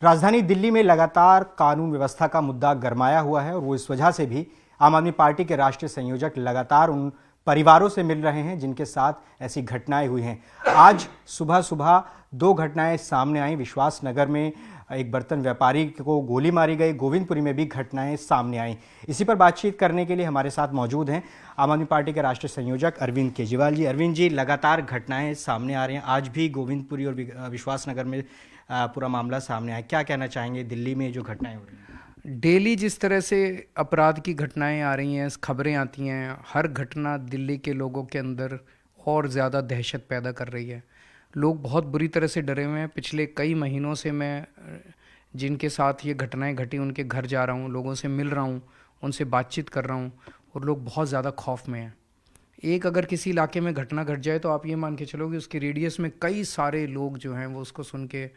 राजधानी दिल्ली में लगातार कानून व्यवस्था का मुद्दा गरमाया हुआ है और वो इस वजह से भी आम आदमी पार्टी के राष्ट्रीय संयोजक लगातार उन परिवारों से मिल रहे हैं जिनके साथ ऐसी घटनाएं हुई हैं। आज सुबह सुबह दो घटनाएं सामने आई। विश्वास नगर में एक बर्तन व्यापारी को गोली मारी गई, गोविंदपुरी में भी घटनाएं सामने आई। इसी पर बातचीत करने के लिए हमारे साथ मौजूद हैं आम आदमी पार्टी के राष्ट्रीय संयोजक अरविंद केजरीवाल जी। अरविंद जी, लगातार घटनाएं सामने आ रही हैं, आज भी गोविंदपुरी और विश्वास नगर में पूरा मामला सामने आया। क्या कहना चाहेंगे दिल्ली में जो घटनाएं हो रही हैं? डेली जिस तरह से अपराध की घटनाएं आ रही हैं, खबरें आती हैं, हर घटना दिल्ली के लोगों के अंदर और ज़्यादा दहशत पैदा कर रही है। लोग बहुत बुरी तरह से डरे हुए हैं। पिछले कई महीनों से मैं जिनके साथ ये घटनाएं घटी उनके घर जा रहा हूँ, लोगों से मिल रहा हूँ, उनसे बातचीत कर रहा हूँ और लोग बहुत ज़्यादा खौफ में हैं। एक अगर किसी इलाके में घटना घट जाए तो आप ये मान के चलो कि उसके रेडियस में कई सारे लोग जो हैं वो उसको सुन के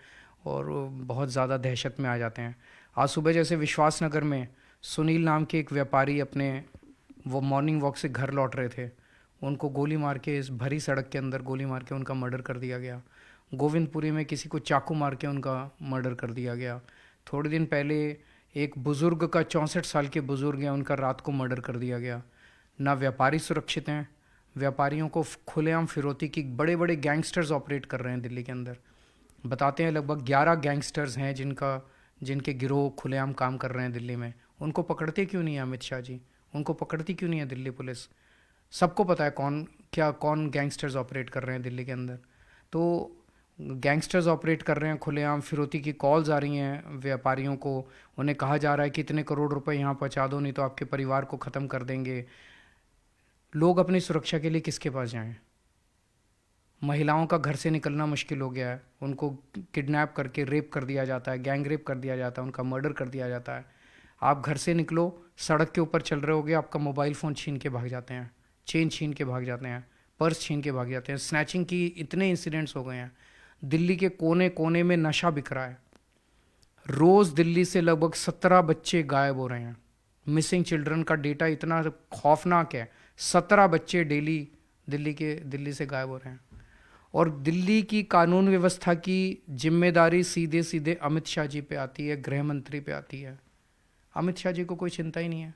और बहुत ज़्यादा दहशत में आ जाते हैं। आज सुबह जैसे विश्वास नगर में सुनील नाम के एक व्यापारी अपने वो मॉर्निंग वॉक से घर लौट रहे थे, उनको गोली मार के इस भरी सड़क के अंदर गोली मार के उनका मर्डर कर दिया गया। गोविंदपुरी में किसी को चाकू मार के उनका मर्डर कर दिया गया। थोड़े दिन पहले एक बुज़ुर्ग का 64 साल के बुज़ुर्ग है, उनका रात को मर्डर कर दिया गया। ना व्यापारी सुरक्षित हैं, व्यापारियों को खुलेआम फिरौती की बड़े बड़े गैंगस्टर्स ऑपरेट कर रहे हैं दिल्ली के अंदर। बताते हैं लगभग 11 गैंगस्टर्स हैं जिनके गिरोह खुलेआम काम कर रहे हैं दिल्ली में। उनको पकड़ते क्यों नहीं है अमित शाह जी? उनको पकड़ती क्यों नहीं है दिल्ली पुलिस? सबको पता है कौन गैंगस्टर्स ऑपरेट कर रहे हैं दिल्ली के अंदर। तो गैंगस्टर्स ऑपरेट कर रहे हैं खुलेआम, फिरौती की कॉल्स आ रही हैं व्यापारियों को। उन्हें कहा जा रहा है कि इतने करोड़ रुपए यहाँ पहुँचा दो, नहीं तो आपके परिवार को ख़त्म कर देंगे। लोग अपनी सुरक्षा के लिए किसके पास जाएं? महिलाओं का घर से निकलना मुश्किल हो गया है, उनको किडनैप करके रेप कर दिया जाता है, गैंग रेप कर दिया जाता है, उनका मर्डर कर दिया जाता है। आप घर से निकलो, सड़क के ऊपर चल रहे होगे, आपका मोबाइल फ़ोन छीन के भाग जाते हैं, चेन छीन के भाग जाते हैं, पर्स छीन के भाग जाते हैं। स्नैचिंग की इतने इंसिडेंट्स हो गए हैं। दिल्ली के कोने कोने में नशा बिक रहा है। रोज़ दिल्ली से लगभग 17 बच्चे गायब हो रहे हैं। मिसिंग चिल्ड्रन का डेटा इतना खौफनाक है, 17 बच्चे डेली दिल्ली से गायब हो रहे हैं। और दिल्ली की कानून व्यवस्था की जिम्मेदारी सीधे सीधे अमित शाह जी पे आती है, गृह मंत्री पे आती है। अमित शाह जी को कोई चिंता ही नहीं है,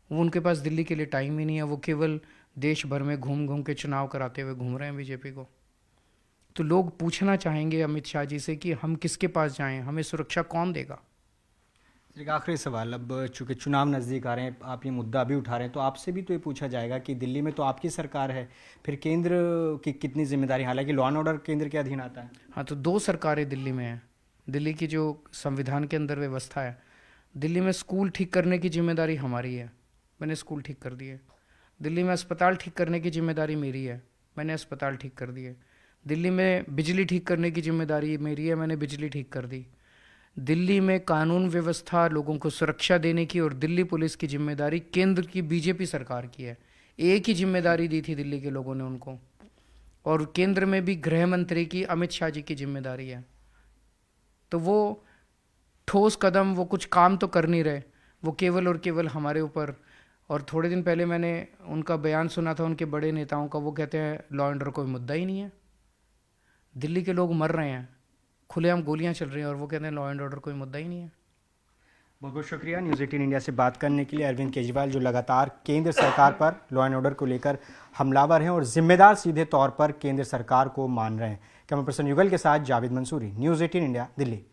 वो उनके पास दिल्ली के लिए टाइम ही नहीं है। वो केवल देश भर में घूम घूम के चुनाव कराते हुए घूम रहे हैं बीजेपी को। तो लोग पूछना चाहेंगे अमित शाह जी से कि हम किसके पास जाएं, हमें सुरक्षा कौन देगा? एक आखिरी सवाल, अब चूंकि चुनाव नज़दीक आ रहे हैं, आप ये मुद्दा भी उठा रहे हैं, तो आपसे भी तो ये पूछा जाएगा कि दिल्ली में तो आपकी सरकार है, फिर केंद्र की कितनी जिम्मेदारी? हालांकि लॉ एंड ऑर्डर केंद्र के अधीन आता है। हाँ, तो 2 सरकारें दिल्ली में हैं। दिल्ली की जो संविधान के अंदर व्यवस्था है, दिल्ली में स्कूल ठीक करने की जिम्मेदारी हमारी है, मैंने स्कूल ठीक कर दिए। दिल्ली में अस्पताल ठीक करने की जिम्मेदारी मेरी है, मैंने अस्पताल ठीक कर दिए। दिल्ली में बिजली ठीक करने की जिम्मेदारी मेरी है, मैंने बिजली ठीक कर दी। दिल्ली में कानून व्यवस्था, लोगों को सुरक्षा देने की और दिल्ली पुलिस की जिम्मेदारी केंद्र की बीजेपी सरकार की है। एक ही जिम्मेदारी दी थी दिल्ली के लोगों ने उनको, और केंद्र में भी गृह मंत्री की अमित शाह जी की जिम्मेदारी है। तो वो ठोस कदम, वो कुछ काम तो कर नहीं रहे, वो केवल और केवल हमारे ऊपर। और थोड़े दिन पहले मैंने उनका बयान सुना था, उनके बड़े नेताओं का। वो कहते हैं लॉ एंड ऑर्डर कोई मुद्दा ही नहीं है, दिल्ली के लोग मर रहे हैं, खुलेआम गोलियां चल रही हैं, और वो कहते हैं लॉ एंड ऑर्डर कोई मुद्दा ही नहीं है। बहुत बहुत शुक्रिया न्यूज़ 18 इंडिया से बात करने के लिए अरविंद केजरीवाल, जो लगातार केंद्र सरकार पर लॉ एंड ऑर्डर को लेकर हमलावर हैं और जिम्मेदार सीधे तौर पर केंद्र सरकार को मान रहे हैं। कैमरा पर्सन युगल के साथ जावेद मंसूरी, न्यूज़ 18 इंडिया, दिल्ली।